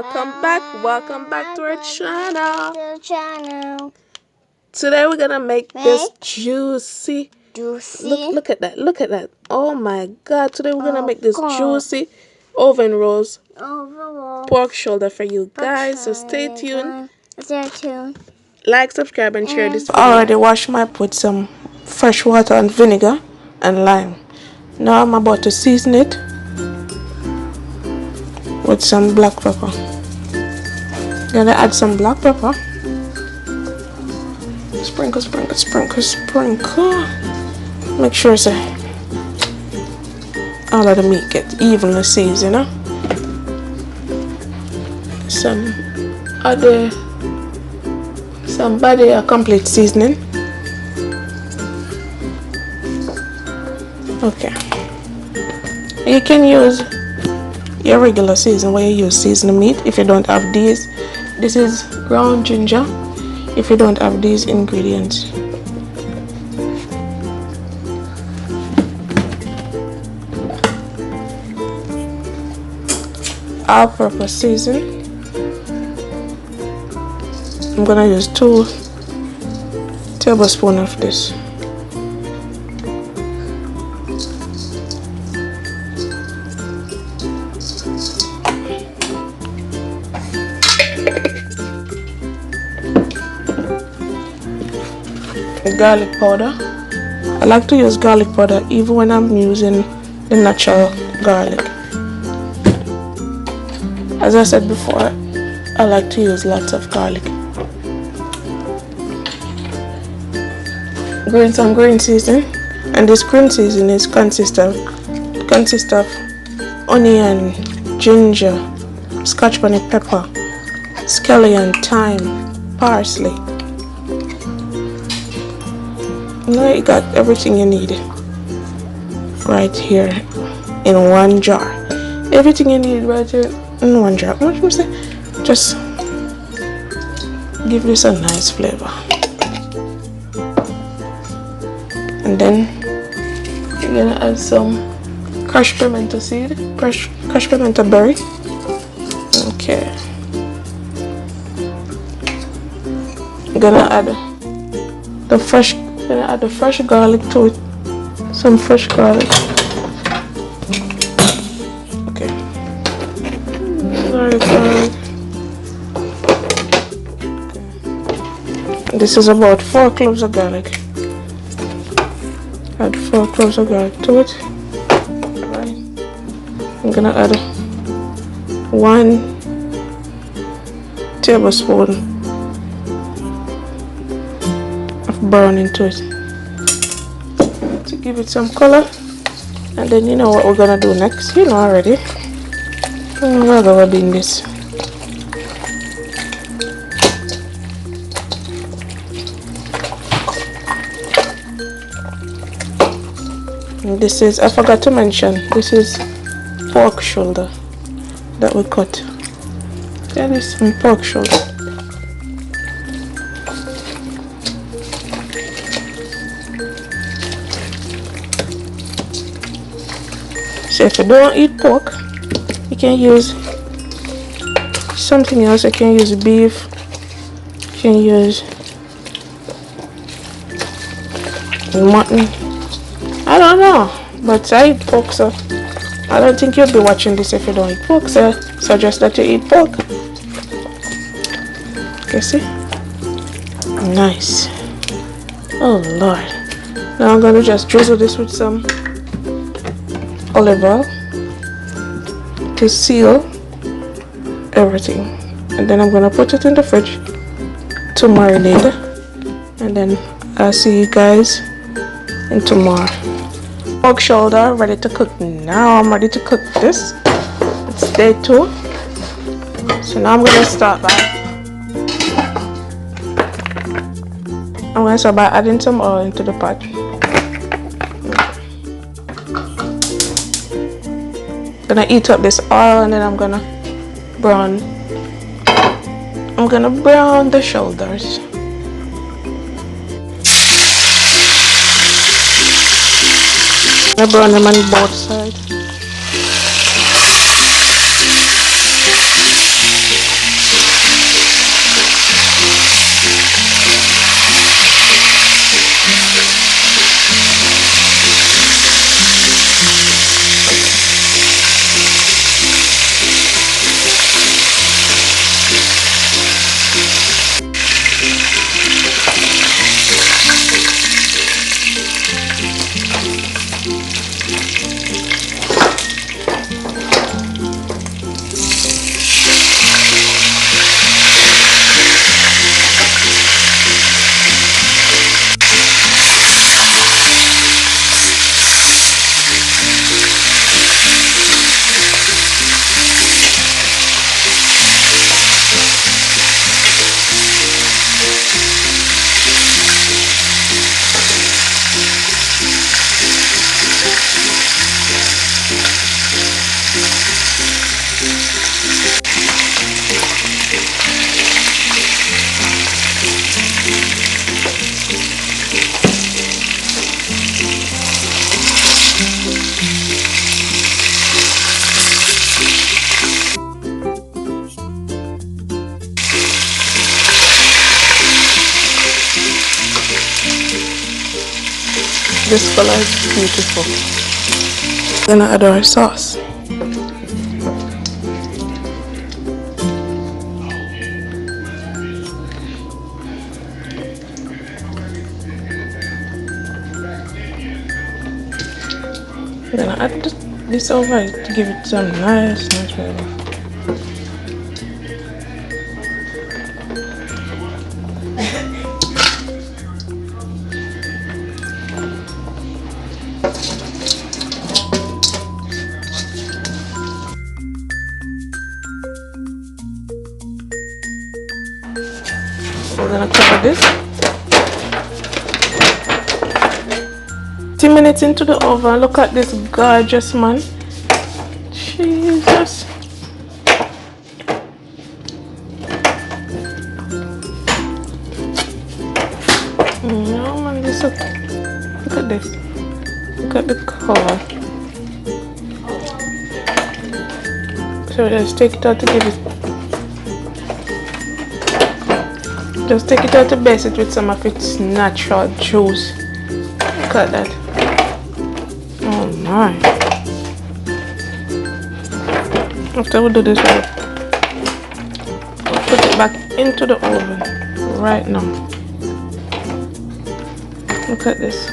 welcome back to our channel. Today we're gonna make this juicy. Look at that. Oh my god, today we're gonna make this juicy oven roast pork shoulder for you guys, so stay tuned. Like, subscribe, and share this video. I already washed my pot with some fresh water and vinegar and lime. Now I'm about to season it with some black pepper. Gonna add some black pepper. Sprinkle. Make sure so all of the meat gets evenly seasoned, you know. Some body a complete seasoning. Okay. You can use your regular season where you use seasoned meat if you don't have these. This is ground ginger if you don't have these ingredients. All-purpose season. I'm gonna use 2 tablespoons of this. Garlic powder. I like to use garlic powder even when I'm using the natural garlic. As I said before, I like to use lots of garlic. Some green seasoning, and this green seasoning consists of onion, ginger, scotch bonnet pepper, scallion, thyme, parsley. Now you got everything you need right here in one jar. Everything you need right here in one jar. What should I say? Just give this a nice flavor. And then you're gonna add some crushed pimento seed, crushed pimento berry. Okay. I'm gonna add the fresh garlic to it. Some fresh garlic. Okay. Garlic. Okay. This is about 4 cloves of garlic. Add 4 cloves of garlic to it. Right. I'm gonna add 1 tablespoon brown into it to give it some color. And then you know what we're gonna do next. You know already. We're gonna be in this. And this is, I forgot to mention, this is pork shoulder that we cut. That is some pork shoulder. So if you don't eat pork, you can use something else. You can use beef, you can use mutton. I don't know, but I eat pork, so I don't think you'll be watching this if you don't eat pork. So I suggest that you eat pork. You see? Nice. Oh Lord. Now I'm gonna just drizzle this with some olive oil to seal everything, and then I'm gonna put it in the fridge to marinate, and then I'll see you guys in tomorrow. Pork shoulder ready to cook. Now I'm ready to cook this. It's day 2, so now I'm gonna start by adding some oil into the pot. Gonna eat up this oil, and then I'm gonna brown the shoulders. I brown them on both sides. This color is beautiful. Then I add our sauce. Then I add this over to give it some nice flavor. We're gonna cover this. 10 minutes into the oven. Look at this gorgeous man. Jesus. No man, this look at this. Look at the color. So just take it out to give it. Just take it out to base it with some of its natural juice. Look at that. Oh my. After we do this, we'll put it back into the oven right now. Look at this.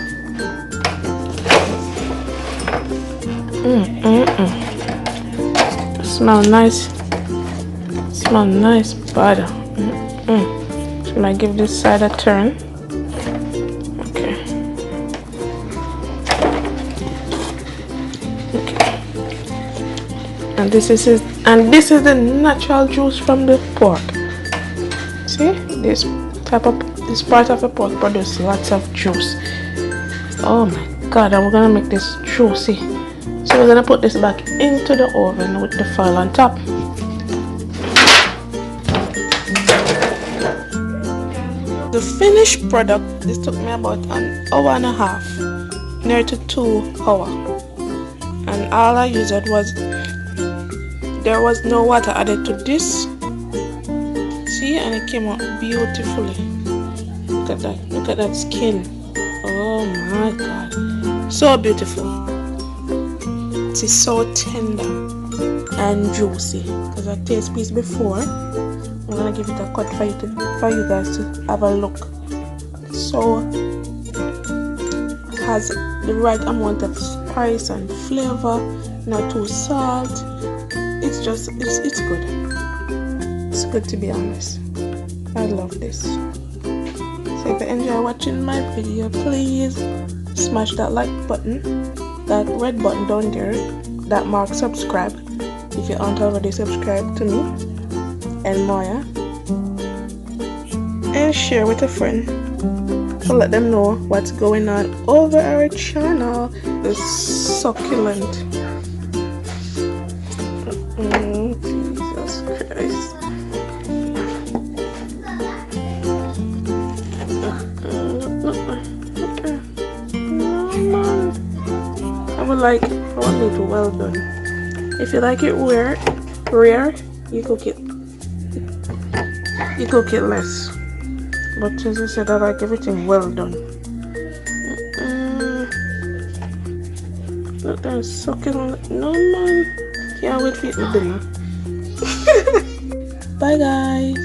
Smell nice. Smell nice butter. Should I give this side a turn? Okay. And this is the natural juice from the pork. See, this part of the pork produces lots of juice. Oh my god, and we're gonna make this juicy. So we're gonna put this back into the oven with the foil on top. The finished product, this took me about an hour and a half, near to 2 hours, and all I used was, there was no water added to this. See, and it came out beautifully. Look at that skin. Oh my god, so beautiful. It is so tender and juicy. Because I tasted piece before, I'm gonna give it a cut for you guys to have a look. So it has the right amount of spice and flavor, not too salt. It's just it's good. It's good, to be honest. I love this. So if you enjoy watching my video, please smash that like button, that red button down there that marks subscribe if you aren't already subscribed to me and Maya, and share with a friend to let them know what's going on over our channel. It's succulent. Jesus Christ. No man, I want it well done. If you like it rare, you cook it less. But as I said, I like everything well done. Look, they're sucking. No man, can't wait to eat my dinner. Bye guys.